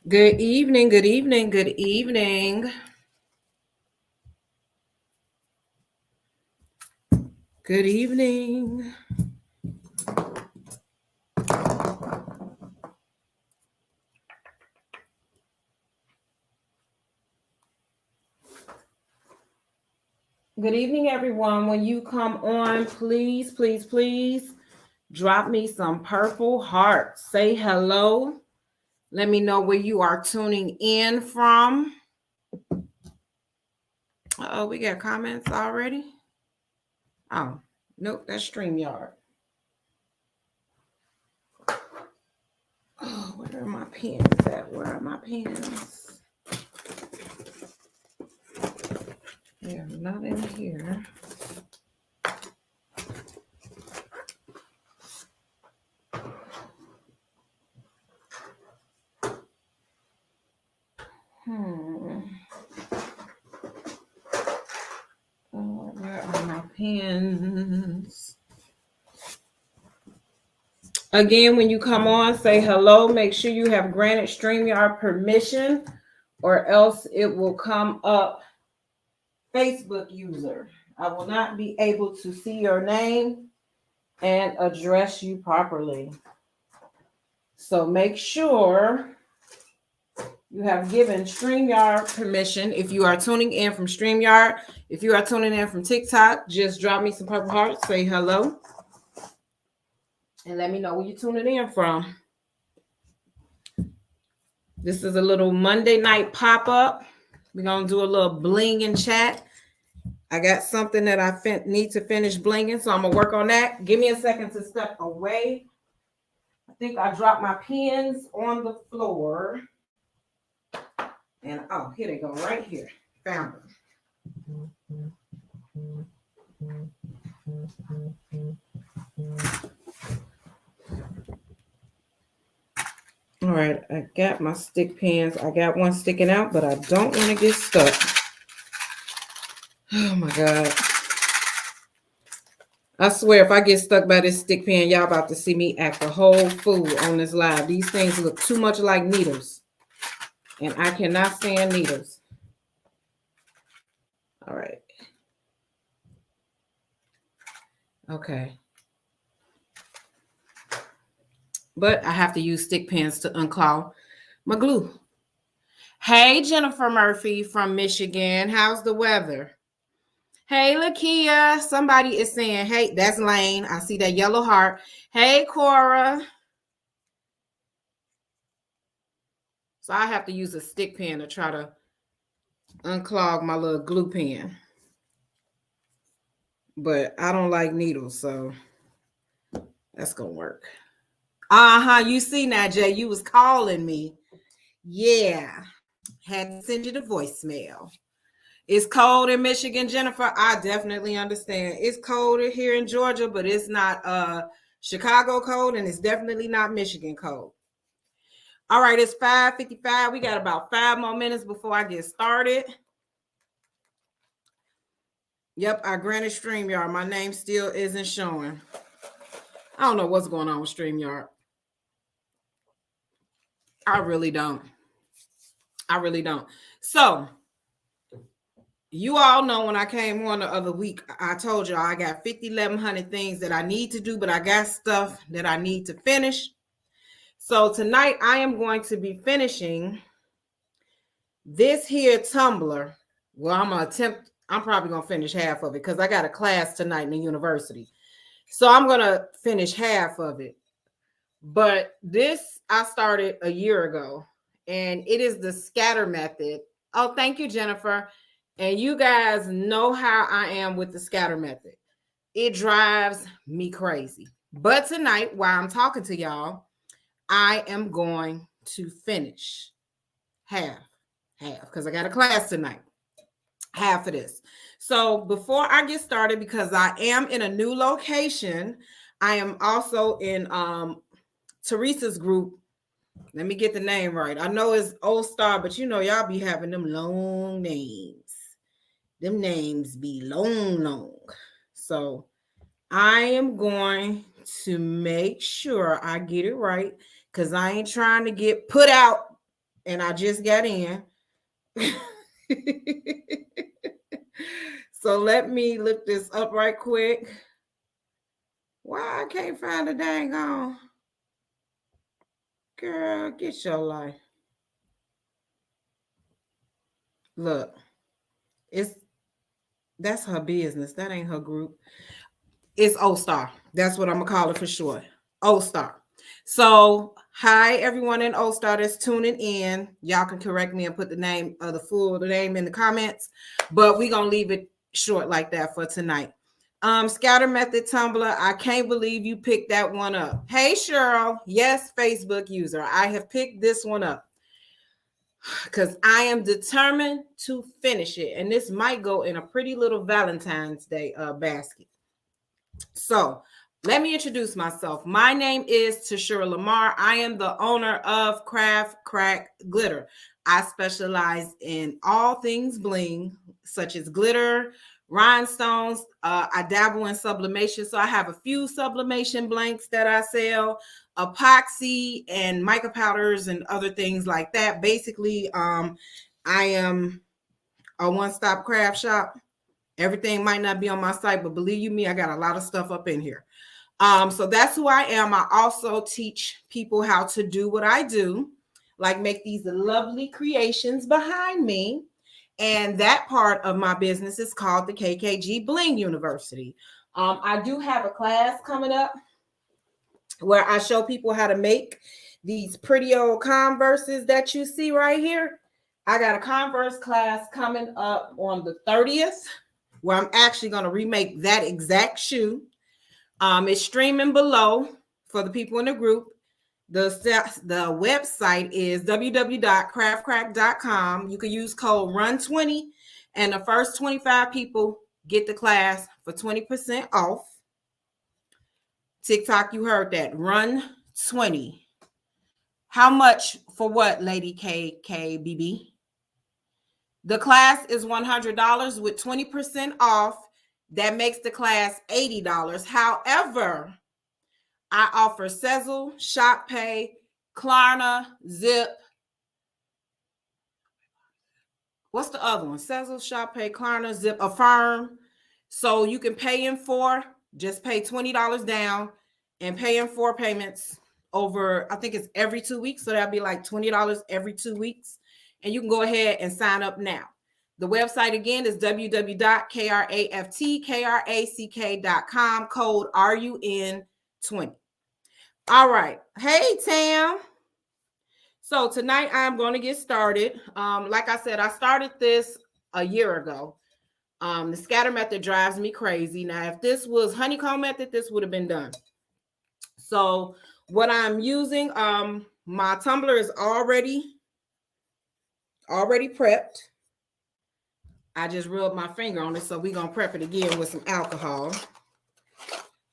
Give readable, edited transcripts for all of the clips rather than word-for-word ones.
Good evening, good evening, good evening. Good evening. Good evening, everyone. When you come on, please, please, please drop me some purple hearts. Say hello. Let me know where you are tuning in from. Oh, we got comments already. Oh, nope, that's StreamYard. Oh, where are my pens at? Where are my pens? They're not in here. Oh, where are my pens? Again, when you come on, say hello. Make sure you have granted StreamYard permission, or else it will come up Facebook user. I will not be able to see your name and address you properly. So make sure you have given StreamYard permission. If you are tuning in from StreamYard, if you are tuning in from TikTok, just drop me some purple hearts, say hello, and let me know where you're tuning in from. This is a little Monday night pop-up. We're going to do a little bling in chat. I got something that I need to finish blinging, so I'm going to work on that. Give me a second to step away. I think I dropped my pens on the floor. And, oh, here they go, right here. Found them. All right, I got my stick pins. I got one sticking out, but I don't want to get stuck. Oh, my God. I swear, if I get stuck by this stick pin, y'all about to see me act a whole fool on this live. These things look too much like needles, and I cannot stand needles. All right. Okay. But I have to use stick pins to unclog my glue. Hey, Jennifer Murphy from Michigan. How's the weather? Hey, Lakia. Somebody is saying, hey, that's Lane. I see that yellow heart. Hey, Cora. So I have to use a stick pin to try to unclog my little glue pen. But I don't like needles, so that's going to work. You see now, Jay, you was calling me. Yeah. Had to send you the voicemail. It's cold in Michigan, Jennifer. I definitely understand. It's cold here in Georgia, but it's not Chicago cold, and it's definitely not Michigan cold. All right, it's 5:55. We got about 5 more minutes before I get started. Yep, I granted StreamYard. My name still isn't showing. I don't know what's going on with StreamYard. I really don't. So, you all know when I came on the other week, I told y'all I got 5,100 things that I need to do, but I got stuff that I need to finish. So tonight I am going to be finishing this here tumbler. Well, I'm probably going to finish half of it because I got a class tonight in the university. So I'm going to finish half of it. But this I started a year ago, and it is the scatter method. Oh, thank you, Jennifer. And you guys know how I am with the scatter method. It drives me crazy. But tonight, while I'm talking to y'all, I am going to finish half, because I got a class tonight. Half of this. So before I get started, because I am in a new location, I am also in Teresa's group. Let me get the name right. I know it's Old Star, but you know, y'all be having them long names. Them names be long. So I am going to make sure I get it right because I ain't trying to get put out and I just got in. So let me look this up right quick. Why I can't find a dang on? Girl, get your life. Look, that's her business. That ain't her group. It's O Star. That's what I'm gonna call it for short. O Star. So hi everyone in O Star that's tuning in. Y'all can correct me and put the name of the name in the comments, but we're gonna leave it short like that for tonight. Scatter Method Tumblr, I can't believe you picked that one up. Hey Cheryl, yes, Facebook user. I have picked this one up because I am determined to finish it. And this might go in a pretty little Valentine's Day basket. So let me introduce myself. My name is Tashira Lamar. I am the owner of Craft Crack Glitter. I specialize in all things bling, such as glitter, rhinestones. I dabble in sublimation. So I have a few sublimation blanks that I sell, epoxy and mica powders and other things like that. Basically, I am a one-stop craft shop. Everything might not be on my site, but believe you me, I got a lot of stuff up in here. So that's who I am. I also teach people how to do what I do, like make these lovely creations behind me. And that part of my business is called the KKG Bling University. I do have a class coming up where I show people how to make these pretty old Converses that you see right here. I got a Converse class coming up on the 30th where I'm actually going to remake that exact shoe. It's streaming below for the people in the group. The website is www.craftcrack.com. You can use code RUN20, and the first 25 people get the class for 20% off. TikTok, you heard that. RUN20. How much for what, Lady KKBB? The class is $100 with 20% off. That makes the class $80. However, I offer Sezzle, ShopPay, Klarna, Zip. What's the other one? Sezzle, ShopPay, Klarna, Zip, Affirm. So you can pay in four. Just pay $20 down and pay in 4 payments over, I think it's every 2 weeks. So that'll be like $20 every 2 weeks. And you can go ahead and sign up now. The website again is www.craftcrack.com, code RUN20. All right. Hey, Tam. So tonight I'm going to get started. Like I said, I started this a year ago. The scatter method drives me crazy. Now, if this was honeycomb method, this would have been done. So what I'm using, my tumbler is already prepped. I just rubbed my finger on it, so we're going to prep it again with some alcohol.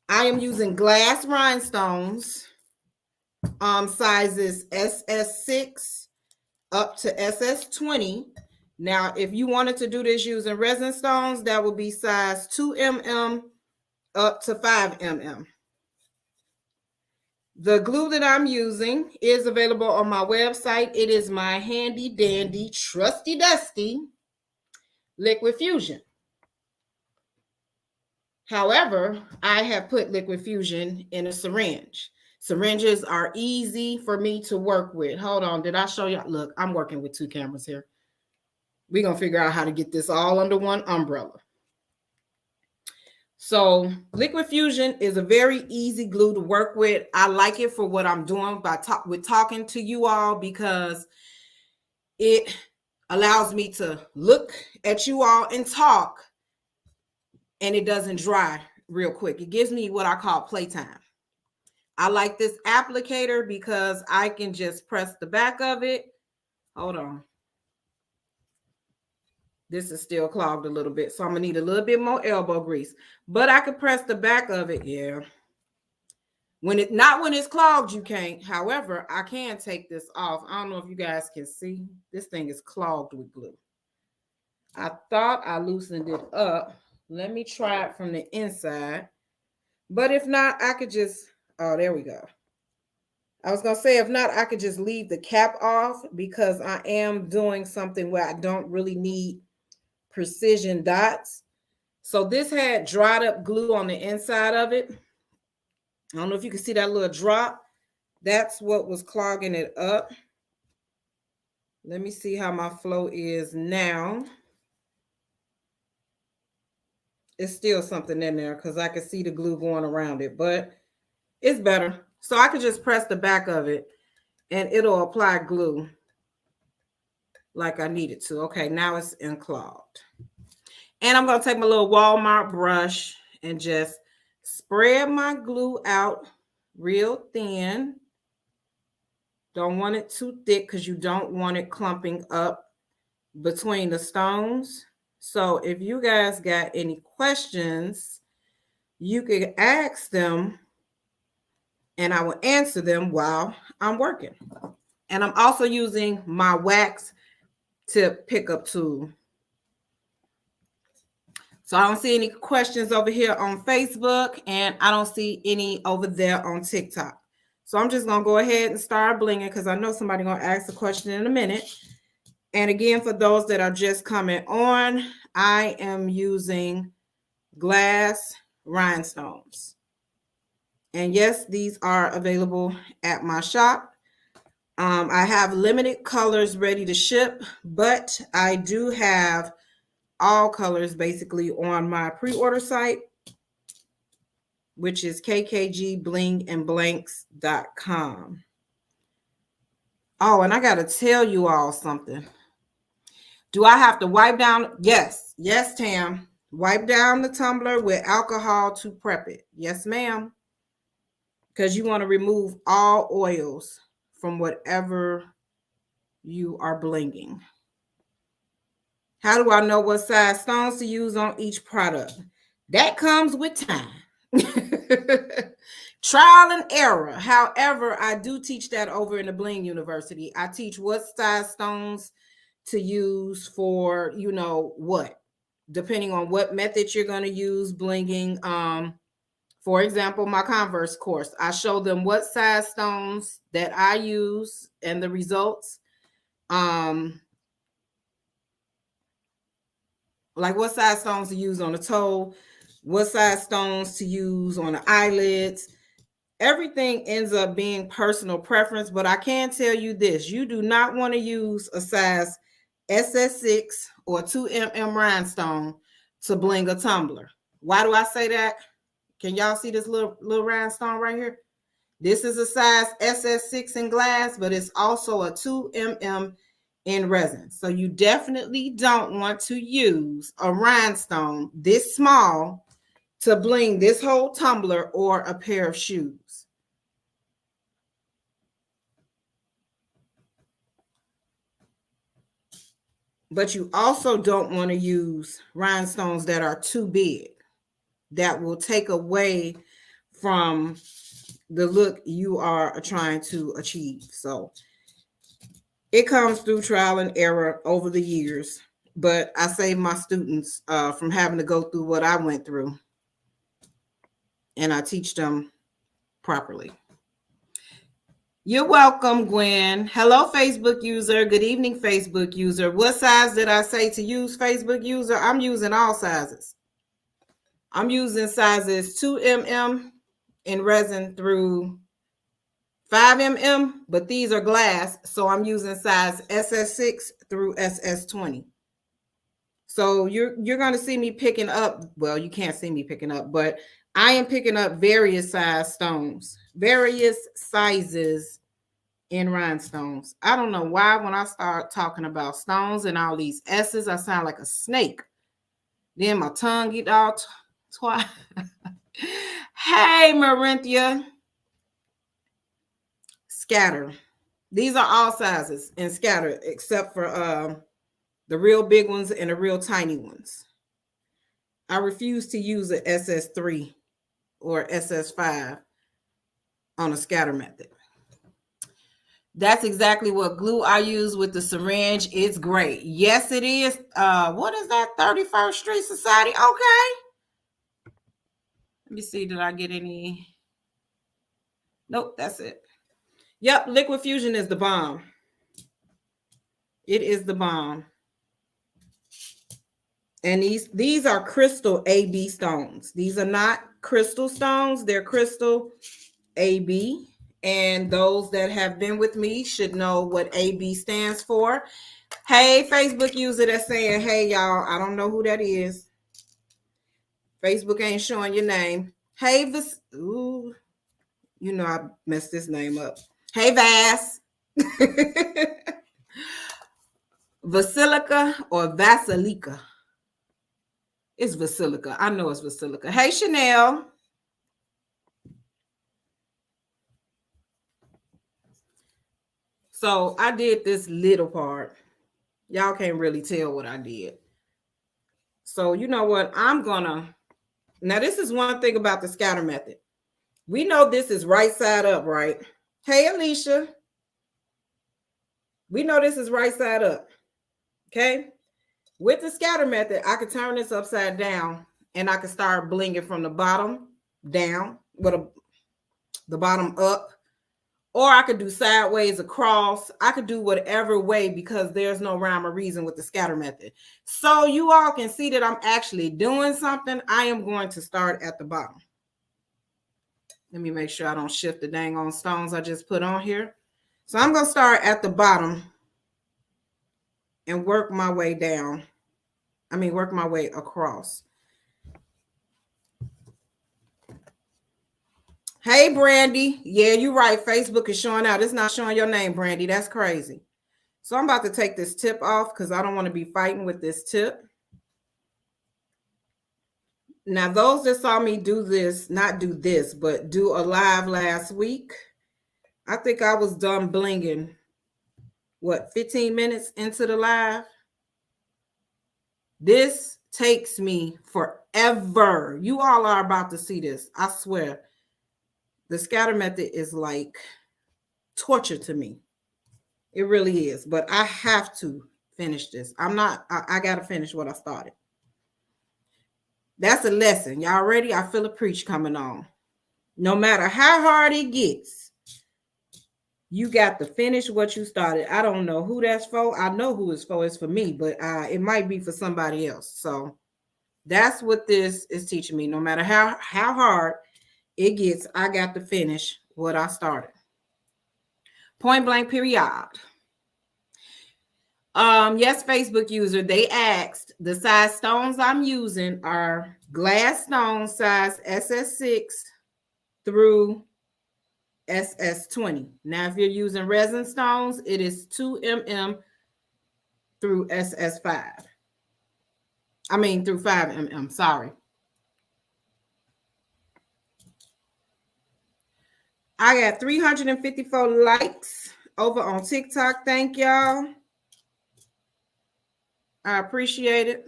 I am using glass rhinestones, sizes SS6 up to SS20. Now, if you wanted to do this using resin stones, that would be size 2 mm up to 5 mm. The glue that I'm using is available on my website. It is my handy dandy, trusty dusty Liquid Fusion. However, I have put Liquid Fusion in a syringe. Syringes are easy for me to work with. Hold on, did I show you? Look, I'm working with 2 cameras here. We're going to figure out how to get this all under one umbrella. So Liquid Fusion is a very easy glue to work with. I like it for what I'm doing with talking to you all because it allows me to look at you all and talk, and it doesn't dry real quick. It gives me what I call playtime. I like this applicator because I can just press the back of it. Hold on. This is still clogged a little bit, so I'm going to need a little bit more elbow grease. But I could press the back of it, yeah. When it's clogged, you can't. However, I can take this off. I don't know if you guys can see. This thing is clogged with glue. I thought I loosened it up. Let me try it from the inside. But if not, I could just, oh, there we go. I was going to say, if not, I could just leave the cap off because I am doing something where I don't really need precision dots. So this had dried up glue on the inside of it. I don't know if you can see that little drop. That's what was clogging it up. Let me see how my flow is now. It's still something in there because I can see the glue going around it, but it's better. So I could just press the back of it and it'll apply glue like I need it to. Okay, now it's unclogged. And I'm going to take my little Walmart brush and just spread my glue out real thin. Don't want it too thick because you don't want it clumping up between the stones. So if you guys got any questions, you could ask them and I will answer them while I'm working. And I'm also using my wax tip pickup tool. So I don't see any questions over here on Facebook and I don't see any over there on TikTok. So I'm just going to go ahead and start blinging because I know somebody's going to ask a question in a minute. And again, for those that are just coming on, I am using glass rhinestones. And yes, these are available at my shop. I have limited colors ready to ship, but I do have all colors basically on my pre-order site, which is kkgblingandblanks.com. Oh, and I got to tell you all something. Do I have to wipe down? Yes, Tam. Wipe down the tumbler with alcohol to prep it. Yes, ma'am. Because you want to remove all oils from whatever you are blinging. How do I know what size stones to use on each product? That comes with time. Trial and error. However, I do teach that over in the Bling University. I teach what size stones to use for, what, depending on what method you're going to use blinging. For example, my Converse course, I show them what size stones that I use and the results. Like what size stones to use on the toe, what size stones to use on the eyelids. Everything ends up being personal preference, but I can tell you this: you do not want to use a size SS6 or 2mm rhinestone to bling a tumbler. Why do I say that? Can y'all see this little rhinestone right here? This is a size SS6 in glass, but it's also a 2mm in resin. So you definitely don't want to use a rhinestone this small to bling this whole tumbler or a pair of shoes. But you also don't want to use rhinestones that are too big. That will take away from the look you are trying to achieve. So it comes through trial and error over the years, but I save my students from having to go through what I went through, and I teach them properly. You're welcome, Gwen. Hello, Facebook user. Good evening, Facebook user. What size did I say to use, Facebook user? I'm using all sizes. I'm using sizes 2mm in resin through 5mm, but these are glass, so I'm using size SS6 through SS20. So you're going to see me picking up, well, you can't see me picking up, but I am picking up various size stones, various sizes in rhinestones. I don't know why when I start talking about stones and all these S's, I sound like a snake. Then my tongue get all twice. Hey, Marinthia. Scatter. These are all sizes in scatter, except for the real big ones and the real tiny ones. I refuse to use an SS3 or SS5 on a scatter method. That's exactly what glue I use with the syringe. It's great. Yes, it is. What is that? 31st Street Society. Okay. Let me see, did I get any? Nope, that's it. Yep, Liquid Fusion is the bomb. It is the bomb. And these are crystal AB stones. These are not crystal stones. They're crystal AB. And those that have been with me should know what AB stands for. Hey, Facebook user that's saying, hey, y'all, I don't know who that is. Facebook ain't showing your name. Hey, ooh, you know I messed this name up. Hey, Vass. Basilica or Vasilika? It's Basilica. I know it's Basilica. Hey, Chanel. So I did this little part. Y'all can't really tell what I did. So you know what? Now this is one thing about the scatter method. We know this is right side up, right? Hey, Alicia. We know this is right side up. Okay. With the scatter method, I could turn this upside down and I could start blinging from the bottom down with the bottom up. Or I could do sideways across. I could do whatever way because there's no rhyme or reason with the scatter method. So you all can see that I'm actually doing something. I am going to start at the bottom. Let me make sure I don't shift the dang on stones I just put on here. So I'm going to start at the bottom and work my way down. Work my way across. Hey, Brandy. Yeah, you're right. Facebook is showing out. It's not showing your name, Brandy. That's crazy. So I'm about to take this tip off because I don't want to be fighting with this tip. Now, those that saw me do this, not do this, but do a live last week, I think I was done blinging, 15 minutes into the live? This takes me forever. You all are about to see this. I swear. The scatter method is like torture to me. It really is. But I have to finish this. I got to finish what I started. That's a lesson. Y'all ready? I feel a preach coming on. No matter how hard it gets, you got to finish what you started. I don't know who that's for. I know who it's for. It's for me, but it might be for somebody else. So that's what this is teaching me. No matter how hard it gets, I got to finish what I started. Point blank, period. Yes, Facebook user, they asked, the size stones I'm using are glass stones size SS6 through SS20. Now, if you're using resin stones, it is 2 mm through SS5. Through 5 mm, sorry. I got 354 likes over on TikTok. Thank y'all. I appreciate it.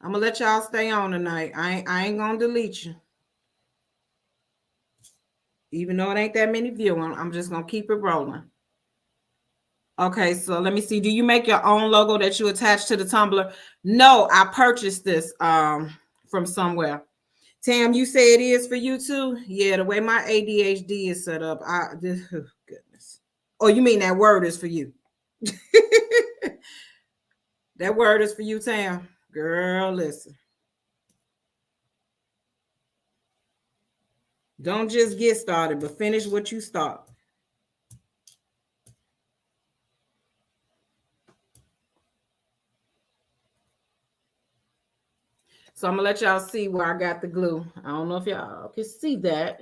I'm going to let y'all stay on tonight. I ain't going to delete you. Even though it ain't that many viewing, I'm just going to keep it rolling. Okay, so let me see. Do you make your own logo that you attach to the tumbler? No, I purchased this from somewhere. Tam, you say it is for you too? Yeah, the way my ADHD is set up. Goodness. Oh, you mean that word is for you? That word is for you, Tam. Girl, listen. Don't just get started, but finish what you start. So I'm going to let y'all see where I got the glue. I don't know if y'all can see that.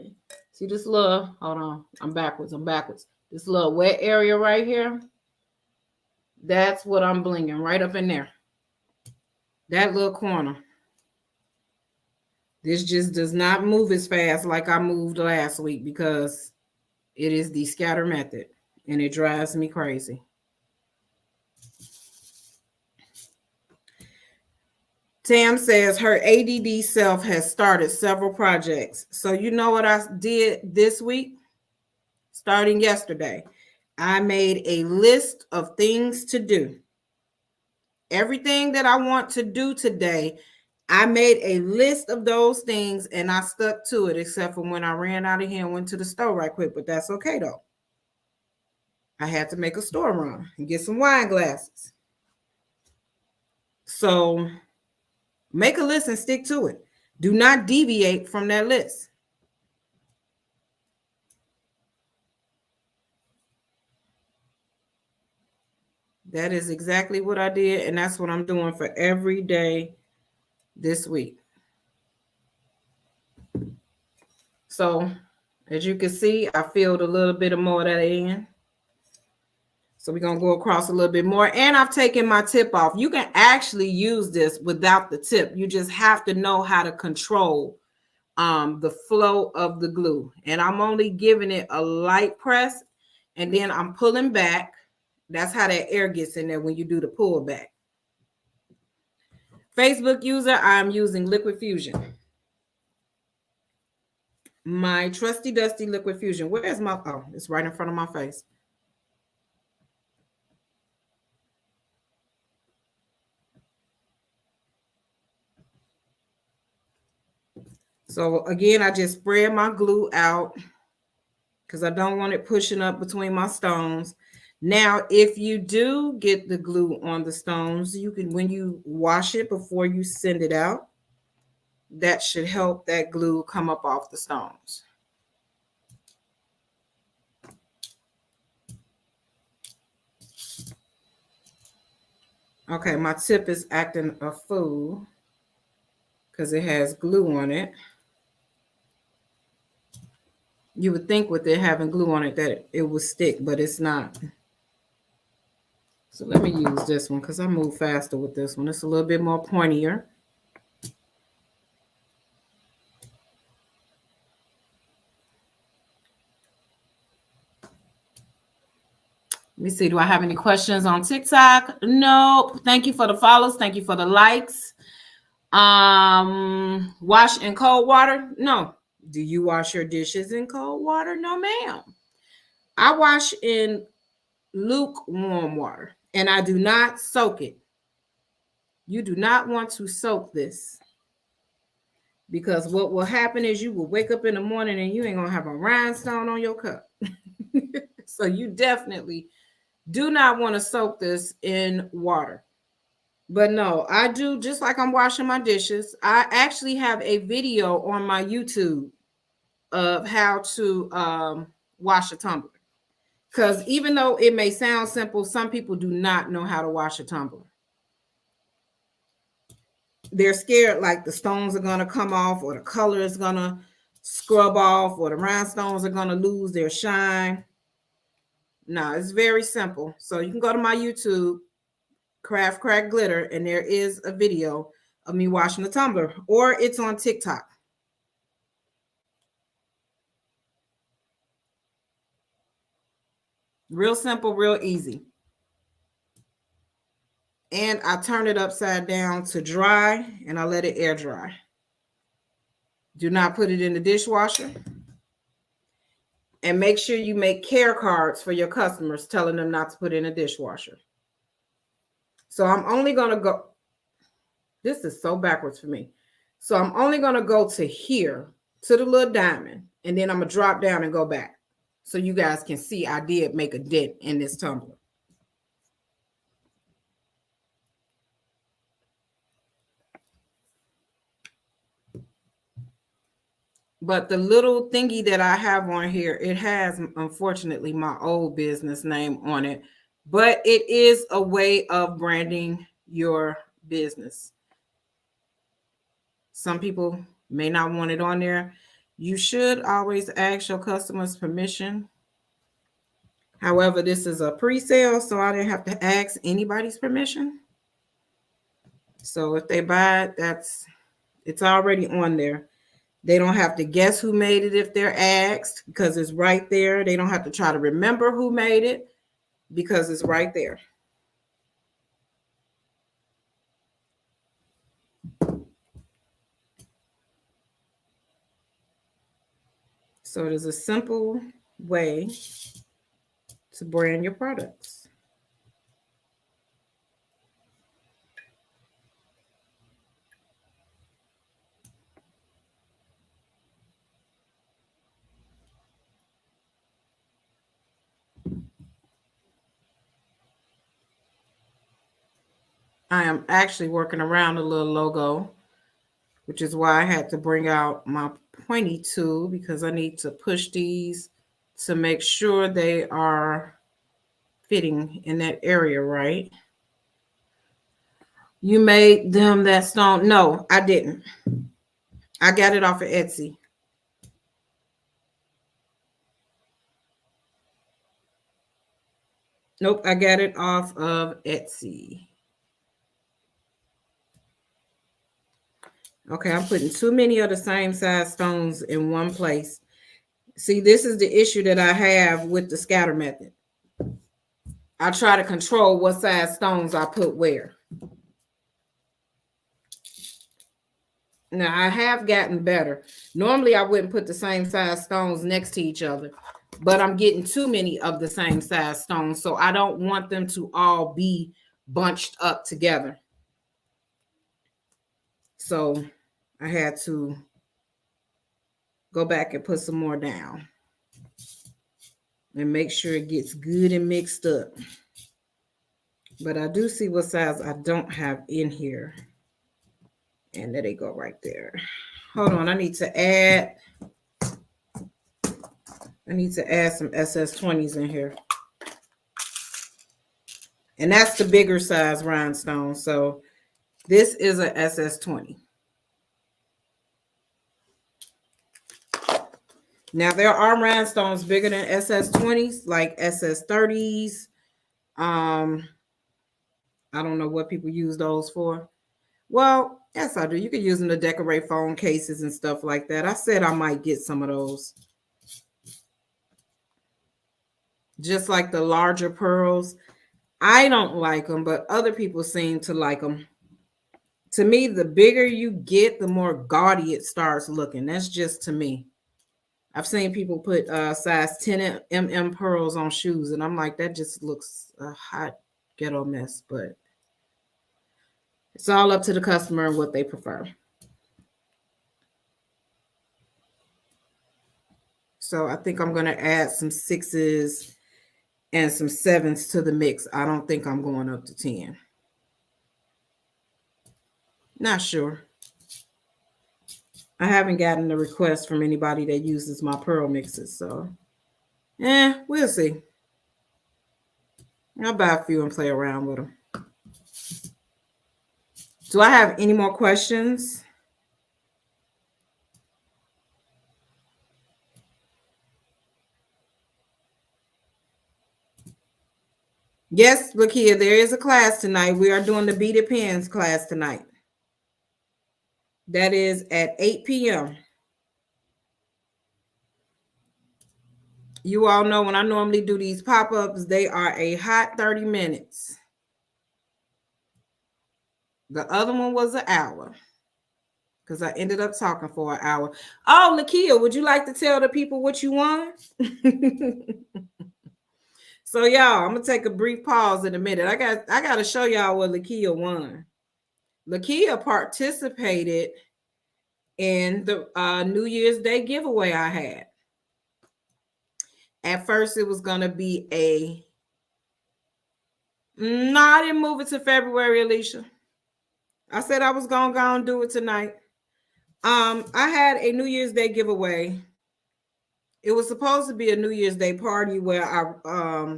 See this little, hold on, I'm backwards. This little wet area right here. That's what I'm blinging right up in there. That little corner. This just does not move as fast like I moved last week because it is the scatter method and it drives me crazy. Tam says her ADD self has started several projects. So you know what I did this week? Starting yesterday, I made a list of things to do. Everything that I want to do today, I made a list of those things and I stuck to it, except for when I ran out of here and went to the store right quick. But that's okay though. I had to make a store run and get some wine glasses. So make a list and stick to it. Do not deviate from that list. That is exactly what I did, and that's what I'm doing for every day this week. So, as you can see, I filled a little bit of more of that in. So we're going to go across a little bit more. And I've taken my tip off. You can actually use this without the tip. You just have to know how to control the flow of the glue. And I'm only giving it a light press, and then I'm pulling back. That's how that air gets in there when you do the pull back. Facebook user, I'm using Liquid Fusion. My trusty dusty Liquid Fusion. Where's my, oh, it's right in front of my face. So again, I just spread my glue out because I don't want it pushing up between my stones. Now, if you do get the glue on the stones, you can, when you wash it before you send it out, that should help that glue come up off the stones. Okay, my tip is acting a fool because it has glue on it. You would think with it having glue on it that it would stick, but it's not. So let me use this one because I move faster with this one. It's a little bit more pointier. Let me see. Do I have any questions on TikTok? No. Thank you for the follows. Thank you for the likes. Wash in cold water? No. Do you wash your dishes in cold water? No, ma'am. I wash in lukewarm water, and I do not soak it. You do not want to soak this, because what will happen is you will wake up in the morning and you ain't gonna have a rhinestone on your cup. So you definitely do not want to soak this in water. But no, I do, just like I'm washing my dishes. I actually have a video on my YouTube of how to wash a tumbler. Because even though it may sound simple, some people do not know how to wash a tumbler. They're scared like the stones are going to come off, or the color is going to scrub off, or the rhinestones are going to lose their shine. No, it's very simple. So you can go to my YouTube, Craft Crack Glitter, and there is a video of me washing the tumbler, or it's on TikTok. Real simple, real easy. And I turn it upside down to dry, and I let it air dry. Do not put it in the dishwasher. And make sure you make care cards for your customers telling them not to put in a dishwasher. So I'm only going to go. This is so backwards for me. So I'm only going to go to here, to the little diamond, and then I'm going to drop down and go back. So you guys can see I did make a dent in this tumbler. But the little thingy that I have on here, it has, unfortunately, my old business name on it. But it is a way of branding your business. Some people may not want it on there. You should always ask your customers permission. However, this is a pre-sale, so I didn't have to ask anybody's permission. So if they buy it, it's already on there. They don't have to guess who made it if they're asked, because it's right there. They don't have to try to remember who made it, because it's right there. So it is a simple way to brand your products. I am actually working around a little logo, which is why I had to bring out my pointy tool because I need to push these to make sure they are fitting in that area right. You made them that stone? No, I didn't. I got it off of Etsy. Nope, I got it off of Etsy. Okay, I'm putting too many of the same size stones in one place. See, this is the issue that I have with the scatter method. I try to control what size stones I put where. Now, I have gotten better. Normally, I wouldn't put the same size stones next to each other, but I'm getting too many of the same size stones, so I don't want them to all be bunched up together. So I had to go back and put some more down and make sure it gets good and mixed up. But I do see what size I don't have in here. And there they go right there. Hold on, I need to add some SS20s in here. And that's the bigger size rhinestone. So this is a SS20. Now there are rhinestones bigger than SS20s, like SS30s. I don't know what people use those for. Well, yes, I do. You can use them to decorate phone cases and stuff like that. I said I might get some of those. Just like the larger pearls. I don't like them, but other people seem to like them. To me, the bigger you get, the more gaudy it starts looking. That's just to me. I've seen people put size 10 mm pearls on shoes, and I'm like, that just looks a hot ghetto mess. But it's all up to the customer and what they prefer. So I think I'm going to add some 6s and some 7s to the mix. I don't think I'm going up to 10. Not sure. I haven't gotten a request from anybody that uses my pearl mixes. So, we'll see. I'll buy a few and play around with them. Do I have any more questions? Yes, look here. There is a class tonight. We are doing the beaded pens class tonight. That is at 8 p.m. You all know when I normally do these pop-ups, they are a hot 30 minutes. The other one was an hour because I ended up talking for an hour. Oh, Lakia, would you like to tell the people what you won? So y'all, I'm gonna take a brief pause in a minute. I got to show y'all what Lakia won. Lakia participated in the New Year's Day giveaway I had. At first, it was gonna be no, I didn't move it to February, Alicia. I said I was gonna go and do it tonight. I had a New Year's Day giveaway. It was supposed to be a New Year's Day party where I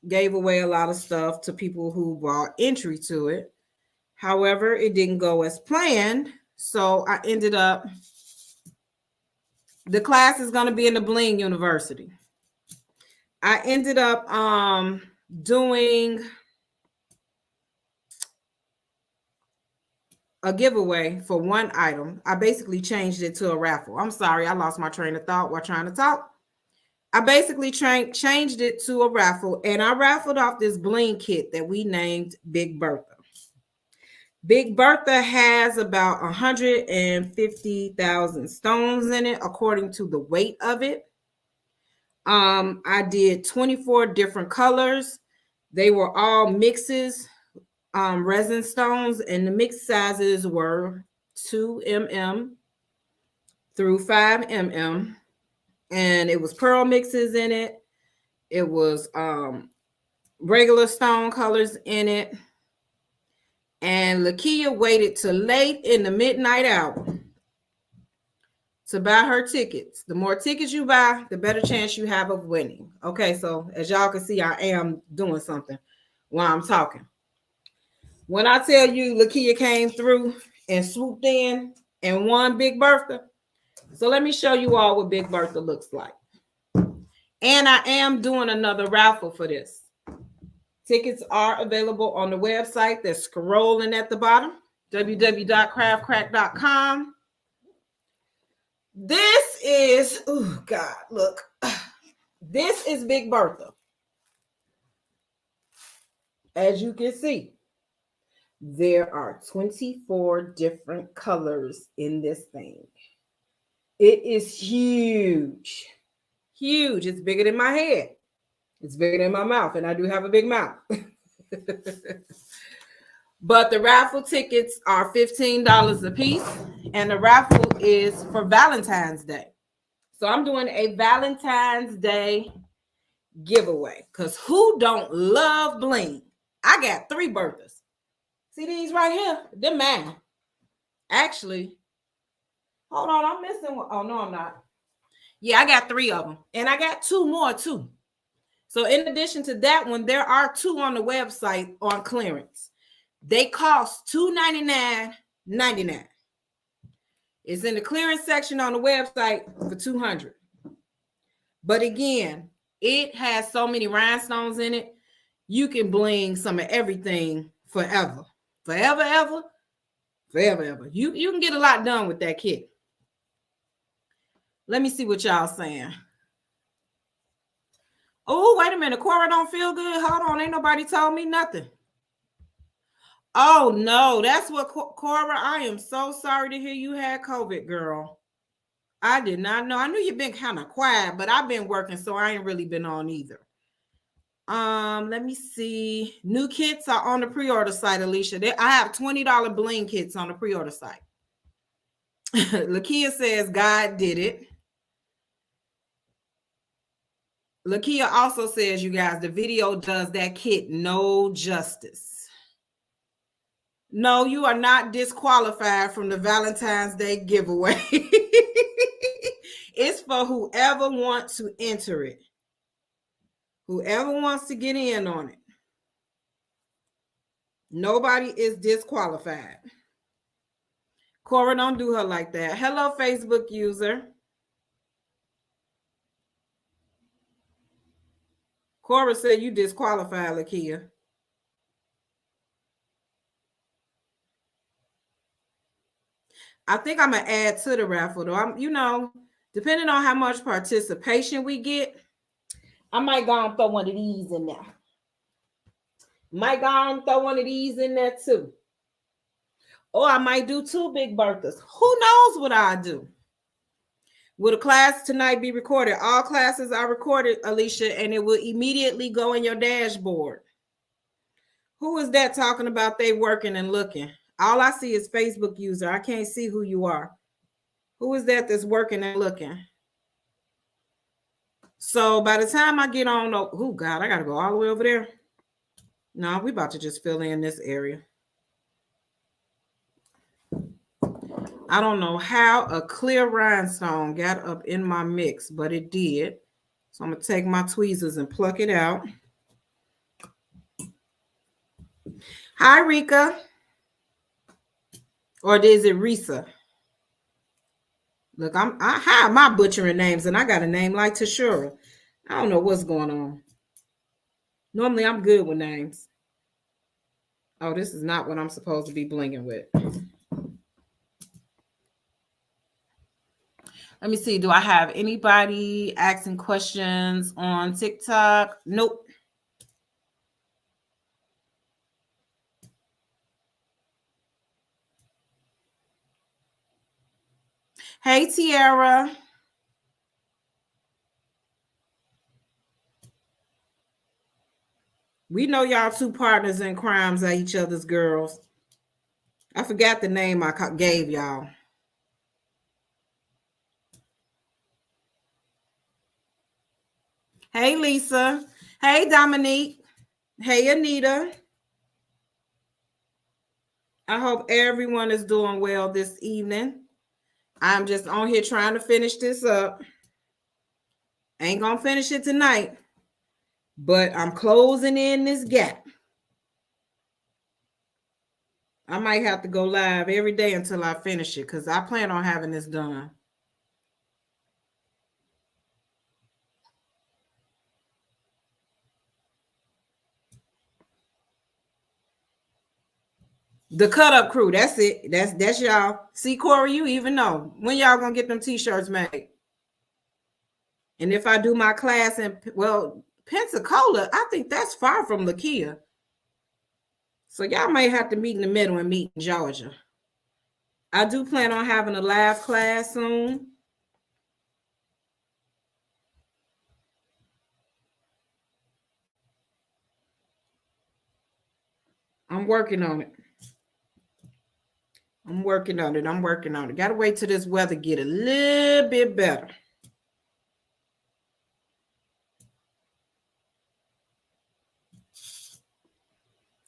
gave away a lot of stuff to people who bought entry to it. However, it didn't go as planned. So I ended up, the class is going to be in the Bling University. I ended up doing a giveaway for one item. I basically changed it to a raffle. I'm sorry, I lost my train of thought while trying to talk. I basically changed it to a raffle, and I raffled off this Bling kit that we named Big Bertha. Big Bertha has about 150,000 stones in it, according to the weight of it. I did 24 different colors. They were all mixes, resin stones, and the mix sizes were 2 mm through 5 mm. And it was pearl mixes in it. It was regular stone colors in it. And Lakia waited till late in the midnight hour to buy her tickets. The more tickets you buy, the better chance you have of winning. Okay, so as y'all can see, I am doing something while I'm talking. When I tell you Lakia came through and swooped in and won Big Bertha, so let me show you all what Big Bertha looks like. And I am doing another raffle for this. Tickets are available on the website that's scrolling at the bottom, www.craftcrack.com. This is, oh God, look. This is Big Bertha. As you can see, there are 24 different colors in this thing. It is huge. Huge. It's bigger than my head. It's bigger than my mouth, and I do have a big mouth. But the raffle tickets are $15 a piece, and the raffle is for Valentine's Day. So I'm doing a Valentine's Day giveaway, because who don't love bling? I got 3 Berthas. See these right here? They're mine. Actually, hold on, I'm missing one. Oh, no, I'm not. Yeah, I got 3 of them, and I got 2 more too. So in addition to that one, there are 2 on the website on clearance. They cost $299.99. It's in the clearance section on the website for $200. But again, it has so many rhinestones in it. You can bling some of everything forever. Forever, ever. Forever, ever. You can get a lot done with that kit. Let me see what y'all saying. Oh, wait a minute. Cora don't feel good. Hold on. Ain't nobody told me nothing. Oh, no. That's what, Cora, I am so sorry to hear you had COVID, girl. I did not know. I knew you've been kind of quiet, but I've been working, so I ain't really been on either. Let me see. New kits are on the pre-order site, Alicia. I have $20 bling kits on the pre-order site. Lakia says God did it. Lakia also says, you guys, the video does that kit no justice. No, you are not disqualified from the Valentine's Day giveaway. It's for whoever wants to enter it. Whoever wants to get in on it. Nobody is disqualified. Cora, don't do her like that. Hello, Facebook user. Cora said you disqualified, Lakia. I think I'm gonna add to the raffle though. Depending on how much participation we get, I might go and throw one of these in there. Might go and throw one of these in there too. Or I might do 2 Big Berthas. Who knows what I do? Will the class tonight be recorded? All classes are recorded, Alicia, and it will immediately go in your dashboard. Who is that talking about they working and looking? All I see is Facebook user. I can't see who you are. Who is that that's working and looking? So by the time I get on, oh God, I got to go all the way over there. No, we about to just fill in this area. I don't know how a clear rhinestone got up in my mix, but it did. So I'm going to take my tweezers and pluck it out. Hi, Rika. Or is it Risa? Look, how am I butchering names? And I got a name like Tashura. I don't know what's going on. Normally, I'm good with names. Oh, this is not what I'm supposed to be blinging with. Let me see. Do I have anybody asking questions on TikTok? Nope. Hey, Tiara. We know y'all 2 partners in crimes are each other's girls. I forgot the name I gave y'all. Hey, Lisa. Hey, Dominique. Hey, Anita. I hope everyone is doing well this evening. I'm just on here trying to finish this up. Ain't gonna finish it tonight, but I'm closing in this gap. I might have to go live every day until I finish it because I plan on having this done. The cut up crew, that's it. That's y'all. See, Corey, you even know when y'all gonna get them t-shirts made. And if I do my class in Pensacola, I think that's far from Lakia. So y'all may have to meet in the middle and meet in Georgia. I do plan on having a live class soon. I'm working on it. I'm working on it. Gotta wait till this weather get a little bit better.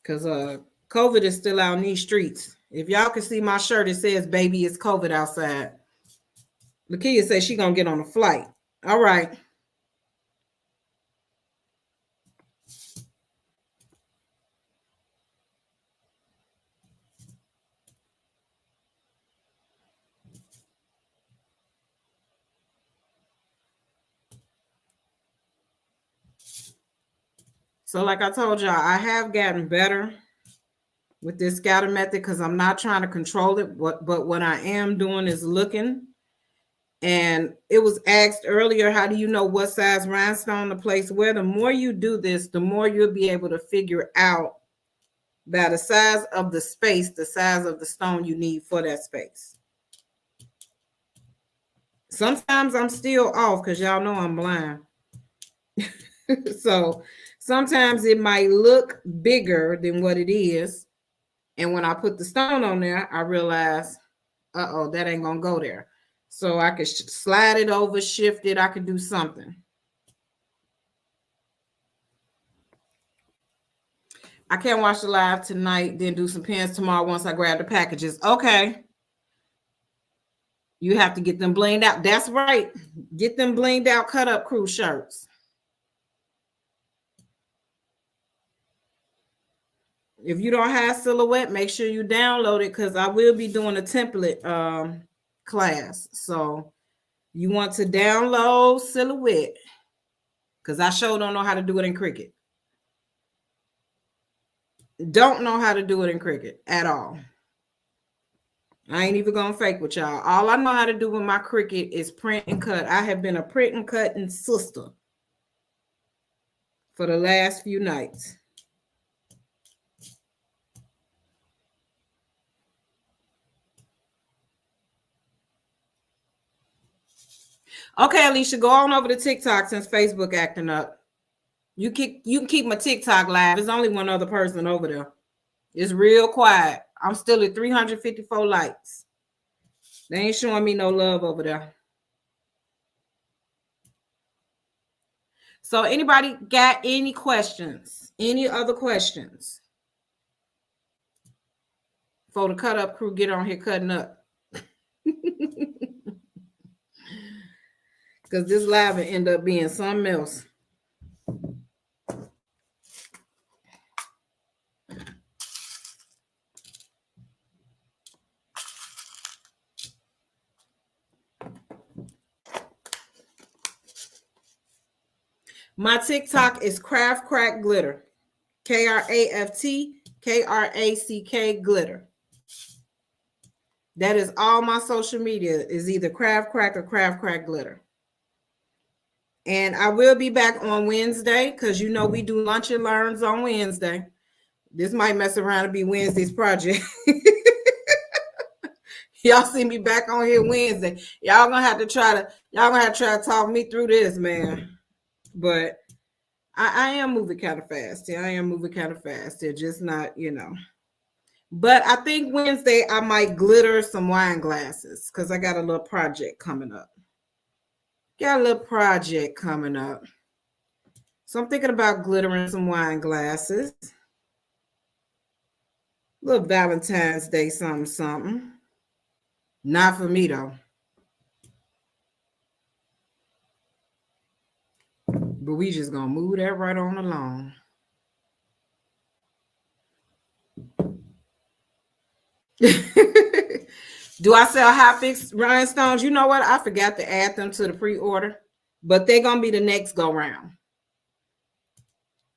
Because COVID is still out in these streets. If y'all can see my shirt, it says baby, it's COVID outside. Lakia says she gonna get on a flight. All right. So like I told y'all, I have gotten better with this scatter method because I'm not trying to control it. But what I am doing is looking. And it was asked earlier, how do you know what size rhinestone to place where? The more you do this, the more you'll be able to figure out by the size of the space, the size of the stone you need for that space. Sometimes I'm still off because y'all know I'm blind. So sometimes it might look bigger than what it is. And when I put the stone on there, I realize, that ain't going to go there. So I could slide it over, shift it. I could do something. I can't watch the live tonight, then do some pins tomorrow once I grab the packages. Okay. You have to get them blinged out. That's right. Get them blinged out cut up crew shirts. If you don't have silhouette, make sure you download it because I will be doing a template class. So you want to download silhouette because I sure don't know how to do it in Cricut. Don't know how to do it in Cricut at all. I ain't even gonna fake with y'all. All I know how to do with my Cricut is print and cut. I have been a print and cutting sister for the last few nights. Okay, Alicia, go on over to TikTok since Facebook acting up. You can keep my TikTok live. There's only one other person over there. It's real quiet. I'm still at 354 likes. They ain't showing me no love over there. So anybody got any questions? Any other questions? For the cut up crew, get on here cutting up. Because this live will end up being something else. My TikTok is Craft Crack Glitter. KRAFTKRACK Glitter. That is all my social media is either Craft Crack or Craft Crack Glitter. And I will be back on Wednesday because you know we do lunch and learns on Wednesday. This might mess around and be Wednesday's project. Y'all see me back on here Wednesday. Y'all gonna have to try to talk me through this, man. But I am moving kind of fast. Yeah, I am moving kind of fast. They're just not, But I think Wednesday I might glitter some wine glasses because I got a little project coming up. So I'm thinking about glittering some wine glasses. Little Valentine's Day something, something. Not for me, though. But we just gonna move that right on along. Do I sell hot fix rhinestones? You know what? I forgot to add them to the pre-order, but they're gonna be the next go round.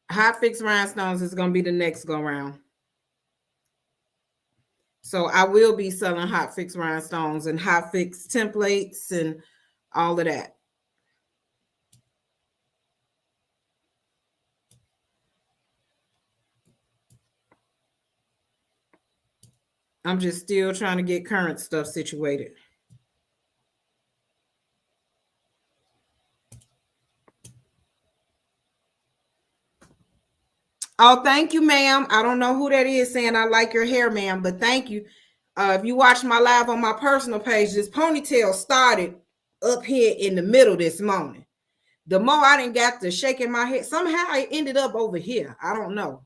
Hot fix rhinestones is gonna be the next go round. So I will be selling hot fix rhinestones and hot fix templates and all of that. I'm just still trying to get current stuff situated. Oh, thank you, ma'am. I don't know who that is saying I like your hair, ma'am, but thank you. If you watch my live on my personal page, this ponytail started up here in the middle this morning. The more I didn't got to shaking my head, somehow it ended up over here. I don't know.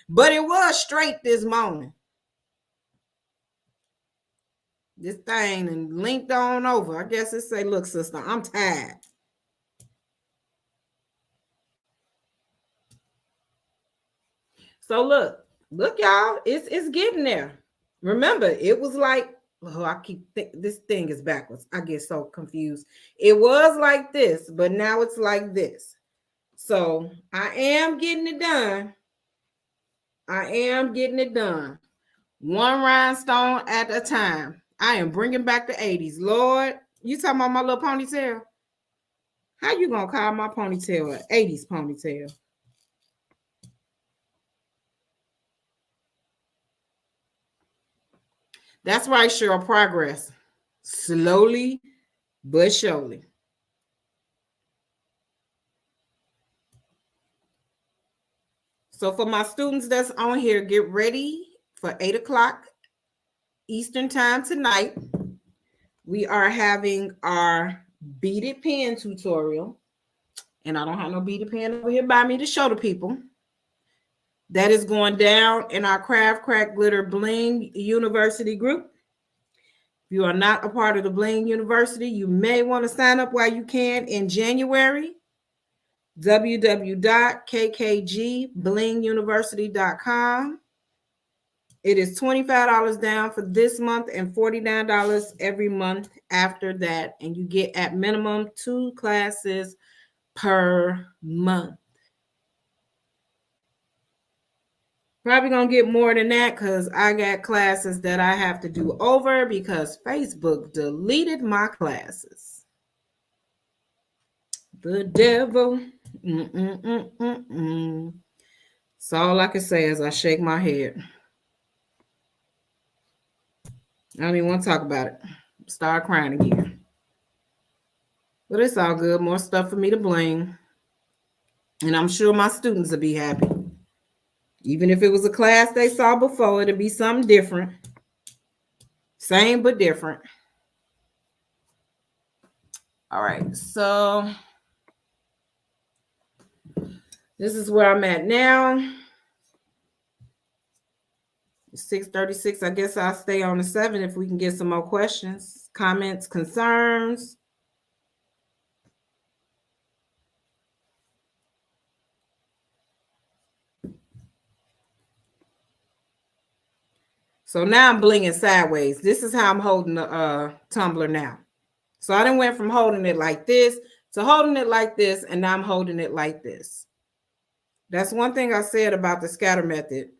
But it was straight this morning. This thing and linked on over. I guess it say, look, sister, I'm tired. So look, y'all, it's getting there. Remember, it was like, oh, this thing is backwards. I get so confused. It was like this, but now it's like this. So I am getting it done. I am getting it done. One rhinestone at a time. I am bringing back the 80s. Lord, you talking about my little ponytail? How you gonna call my ponytail an 80s ponytail? That's right, Cheryl. Progress. Slowly but surely. So for my students that's on here, get ready for 8 o'clock Eastern time tonight. We are having our beaded pen tutorial. And I don't have no beaded pen over here by me to show the people. That is going down in our Craft Crack Glitter Bling University group. If you are not a part of the Bling University, you may want to sign up while you can in January. www.kkgblinmuniversity.com. It is $25 down for this month and $49 every month after that. And you get at minimum 2 classes per month. Probably gonna get more than that because I got classes that I have to do over because Facebook deleted my classes. The devil. That's all I can say as I shake my head. I don't even want to talk about it. Start crying again. But it's all good. More stuff for me to bling. And I'm sure my students will be happy. Even if it was a class they saw before, it'll be something different. Same but different. All right, so this is where I'm at now. 6:36. I guess I'll stay on the 7 if we can get some more questions, comments, concerns. So now I'm blinging sideways. This is how I'm holding the tumbler now. So I done went from holding it like this to holding it like this, and now I'm holding it like this. That's one thing I said about the scatter method.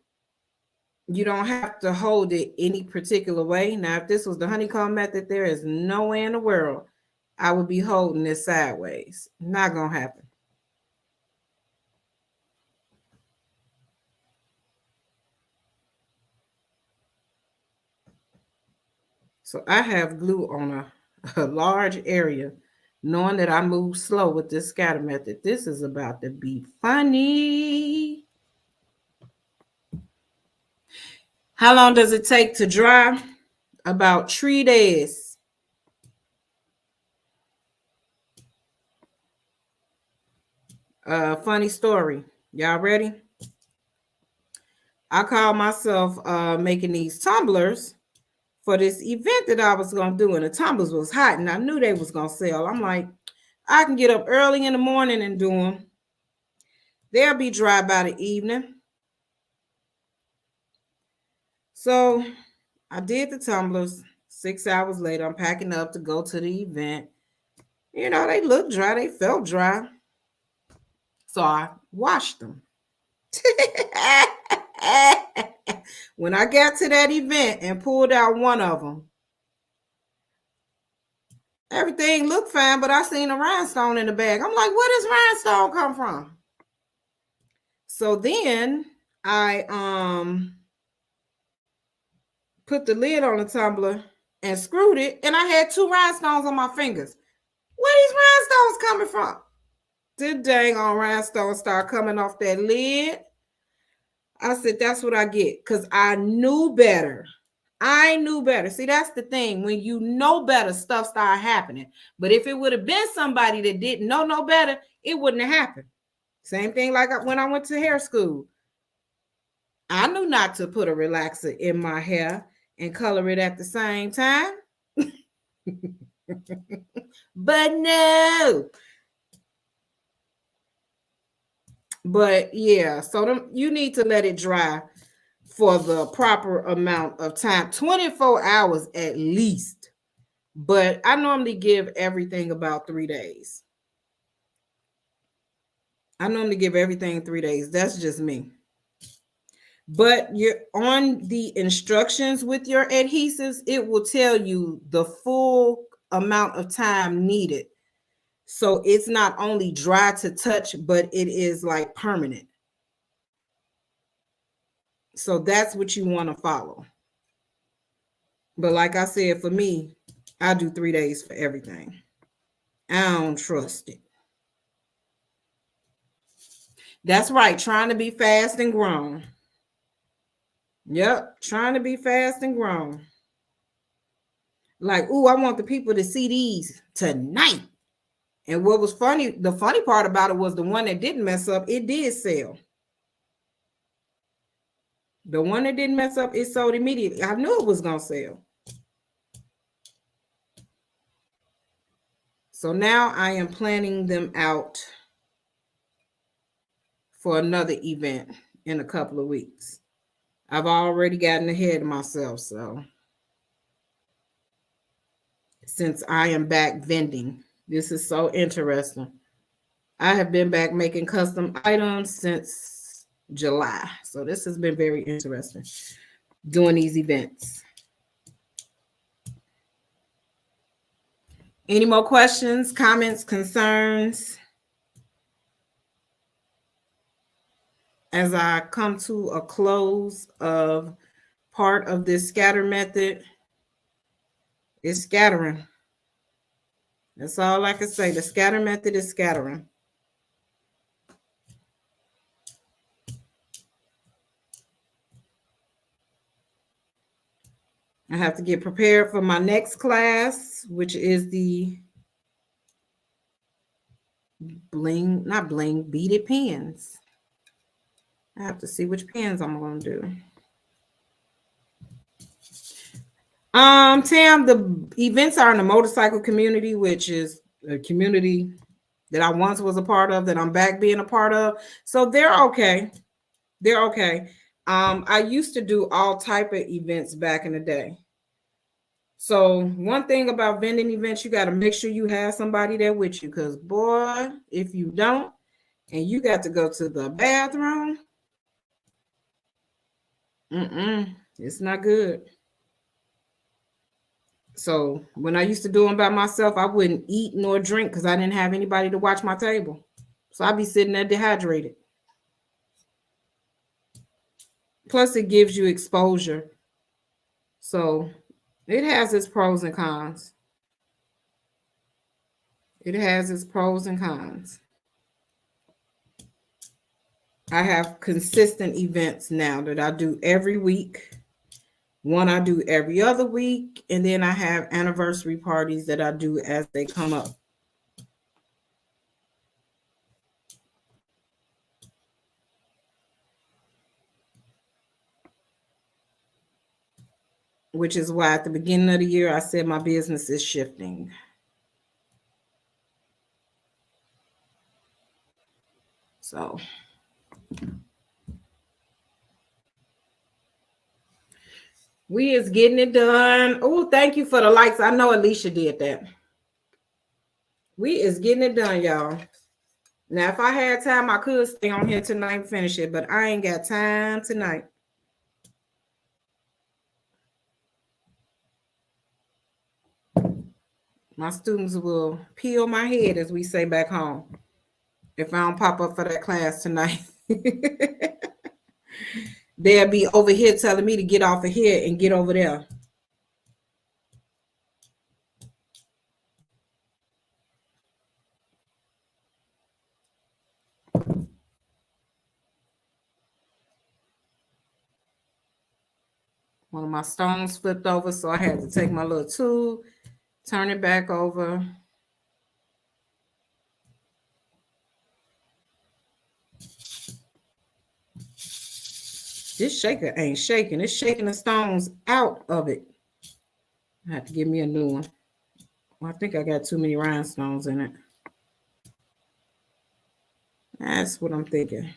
You don't have to hold it any particular way. Now, if this was the honeycomb method, there is no way in the world I would be holding this sideways. Not going to happen. So I have glue on a large area, knowing that I move slow with this scatter method. This is about to be funny. How long does it take to dry? About 3 days. Funny story. Y'all ready? I called myself making these tumblers for this event that I was gonna do, and the tumblers was hot, and I knew they was gonna sell. I'm like, I can get up early in the morning and do them. They'll be dry by the evening. So I did the tumblers. 6 hours later, I'm packing up to go to the event. You know, they looked dry, they felt dry. So I washed them. When I got to that event and pulled out one of them, everything looked fine, but I seen a rhinestone in the bag. I'm like, where does rhinestone come from? So then I put the lid on the tumbler and screwed it, and I had 2 rhinestones on my fingers. Where these rhinestones coming from? The dang on rhinestones start coming off that lid. I said, that's what I get, because I knew better. I knew better. See, that's the thing. When you know better, stuff start happening. But if it would have been somebody that didn't know no better, it wouldn't have happened. Same thing like when I went to hair school. I knew not to put a relaxer in my hair and color it at the same time. But no. But yeah, so you need to let it dry for the proper amount of time, 24 hours at least. But I normally give everything about 3 days. I normally give everything 3 days. That's just me. But you're on the instructions with your adhesives, it will tell you the full amount of time needed. So it's not only dry to touch, but it is like permanent. So that's what you want to follow. But like I said, for me, I do 3 days for everything. I don't trust it. That's right. Trying to be fast and grown. Yep. Trying to be fast and grown. Like, ooh, I want the people to see these tonight. And what was funny, the funny part about it was the one that didn't mess up, it did sell. The one that didn't mess up, it sold immediately. I knew it was going to sell. So now I am planning them out for another event in a couple of weeks. I've already gotten ahead of myself. So since I am back vending, this is so interesting. I have been back making custom items since July. So this has been very interesting doing these events. Any more questions, comments, concerns? As I come to a close of part of this scatter method, it's scattering. That's all I can say. The scatter method is scattering. I have to get prepared for my next class, which is the Bling, not Bling, beaded pens. I have to see which pens I'm going to do. Tam, the events are in the motorcycle community, which is a community that I once was a part of, that I'm back being a part of. So they're okay. They're okay. I used to do all type of events back in the day. So one thing about vending events, you got to make sure you have somebody there with you, because boy, if you don't, and you got to go to the bathroom, it's not good. So when I used to do them by myself, I wouldn't eat nor drink because I didn't have anybody to watch my table. So I'd be sitting there dehydrated. Plus, it gives you exposure. So it has its pros and cons. It has its pros and cons. I have consistent events now that I do every week. One I do every other week. And then I have anniversary parties that I do as they come up. which is why at the beginning of the year, I said my business is shifting. So we is getting it done. Oh, thank you for the likes. I know Alicia did that. We is getting it done, y'all. Now, if I had time, I could stay on here tonight and finish it, but I ain't got time tonight. My students will peel my head, as we say back home, if I don't pop up for that class tonight. They'll be over here telling me to get off of here and get over there. One of my stones flipped over, so I had to take my little tool, turn it back over. This shaker ain't shaking. It's shaking the stones out of it. I have to give me a new one. Well, I think I got too many rhinestones in it. That's what I'm thinking.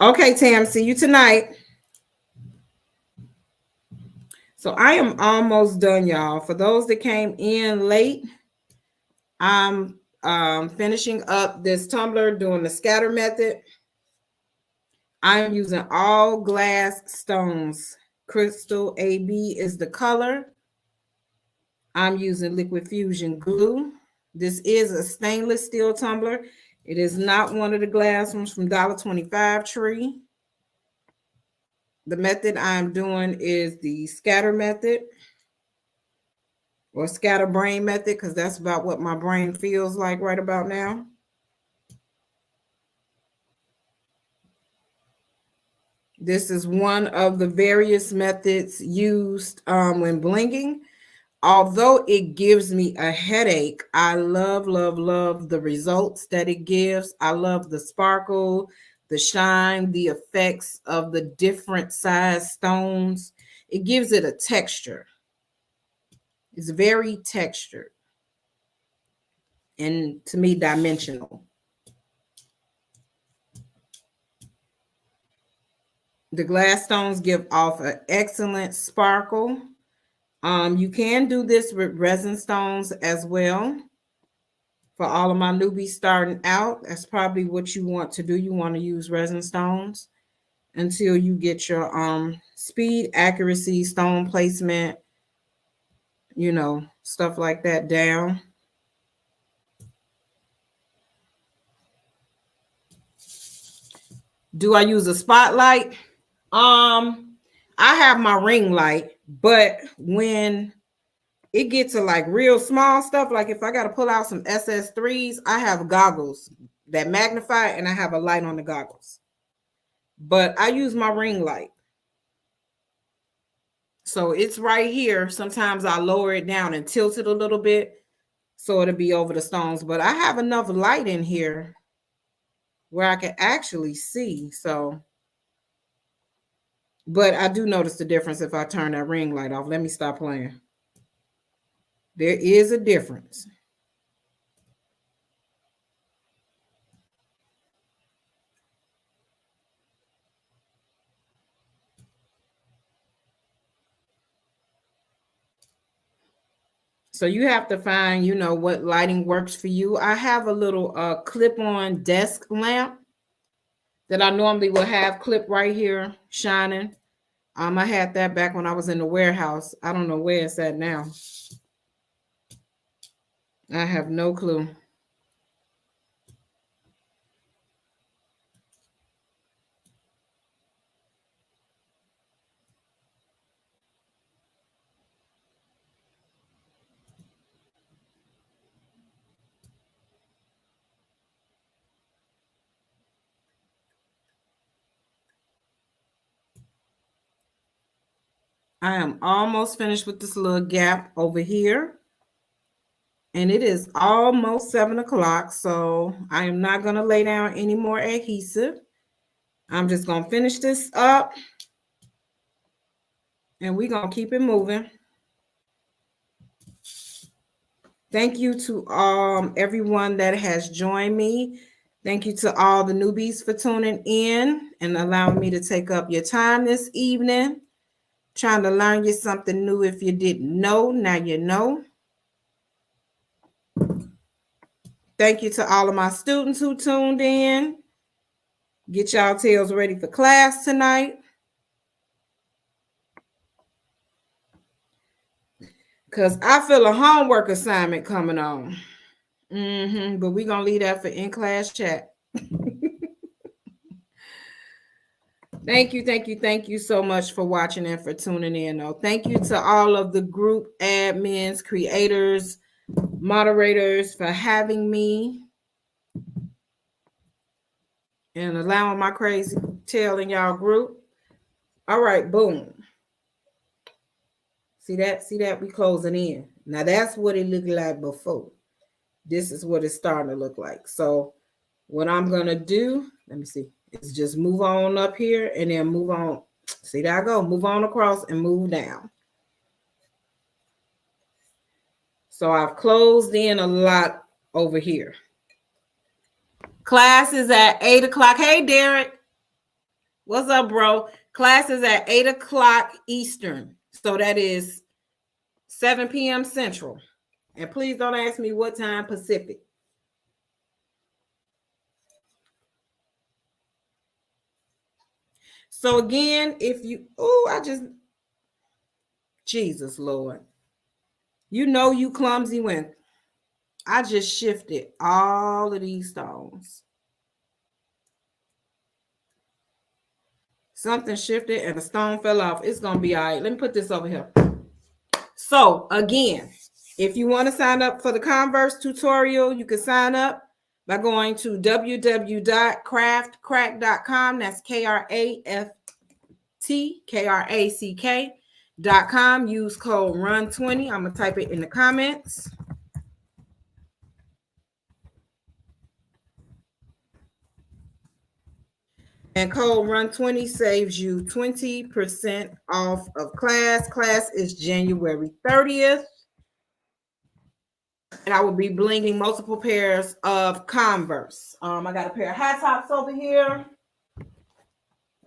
Okay, Tam, see you tonight. So I am almost done, y'all. For those that came in late, I'm finishing up this tumbler, doing the scatter method. I'm using all glass stones. Crystal AB is the color. I'm using liquid fusion glue. This is a stainless steel tumbler. It is not one of the glass ones from $1.25 Tree. The method I'm doing is the scatter method or scatter brain method, because that's about what my brain feels like right about now. This is one of the various methods used when blinging. Although it gives me a headache, I love, love, love the results that it gives. I love the sparkle, the shine, the effects of the different size stones. It gives it a texture. It's very textured and, to me, dimensional. The glass stones give off an excellent sparkle. You can do this with resin stones as well. For all of my newbies starting out, that's probably what you want to do. You want to use resin stones until you get your speed, accuracy, stone placement, stuff like that down. Do I use a spotlight? I have my ring light, but when it gets to like real small stuff, like if I got to pull out some SS3s, I have goggles that magnify, and I have a light on the goggles. But I use my ring light. So it's right here. Sometimes I lower it down and tilt it a little bit so it'll be over the stones. But I have enough light in here where I can actually see. So, but I do notice the difference if I turn that ring light off. Let me stop playing. There is a difference. So you have to find, what lighting works for you. I have a little clip-on desk lamp that I normally will have clip right here shining. I had that back when I was in the warehouse. I don't know where it's at now. I have no clue. I am almost finished with this little gap over here. And it is almost 7 o'clock, so I am not going to lay down any more adhesive. I'm just going to finish this up and we're going to keep it moving. Thank you to everyone that has joined me. Thank you to all the newbies for tuning in and allowing me to take up your time this evening. Trying to learn you something new. If you didn't know, now you know. Thank you to all of my students who tuned in. Get y'all tails ready for class tonight. Because I feel a homework assignment coming on. But we're going to leave that for in-class chat. Thank you so much for watching and for tuning in. Though. Thank you to all of the group admins, creators, moderators for having me and allowing my crazy tail in y'all group. All right, boom. See that? We closing in. Now that's what it looked like before. This is what it's starting to look like. So what I'm going to do, let me see, is just move on up here and then move on. See, there I go. Move on across and move down. So I've closed in a lot over here. Class is at 8 o'clock. Hey, Derek. What's up, bro? Class is at 8 o'clock Eastern. So that is 7 p.m. Central. And please don't ask me what time Pacific. So again, if you, Jesus, Lord. You know you clumsy when I just shifted all of these stones. Something shifted and a stone fell off. It's going to be all right. Let me put this over here. So again, if you want to sign up for the Converse tutorial, you can sign up by going to www.craftcrack.com. That's KRAFTKRACK.com. Use code RUN20. I'm going to type it in the comments. And code RUN20 saves you 20% off of class. Class is January 30th. And I will be blinging multiple pairs of Converse. I got a pair of high tops over here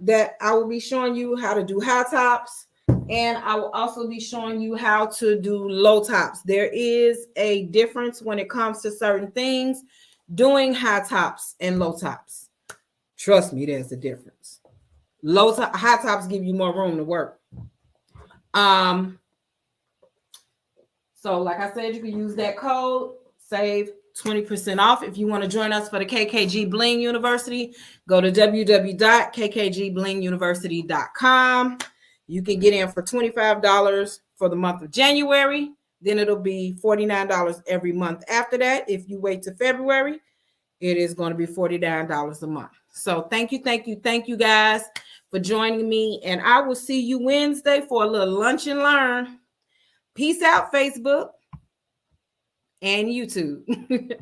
that I will be showing you how to do high tops. And I will also be showing you how to do low tops. There is a difference when it comes to certain things, doing high tops and low tops. Trust me, there's a difference. High tops give you more room to work. So like I said, you can use that code, save 20% off. If you want to join us for the KKG Bling University, go to www.kkgblinmuniversity.com. You can get in for $25 for the month of January. Then it'll be $49 every month after that. If you wait to February, it is going to be $49 a month. So thank you guys for joining me. And I will see you Wednesday for a little lunch and learn. Peace out, Facebook and YouTube.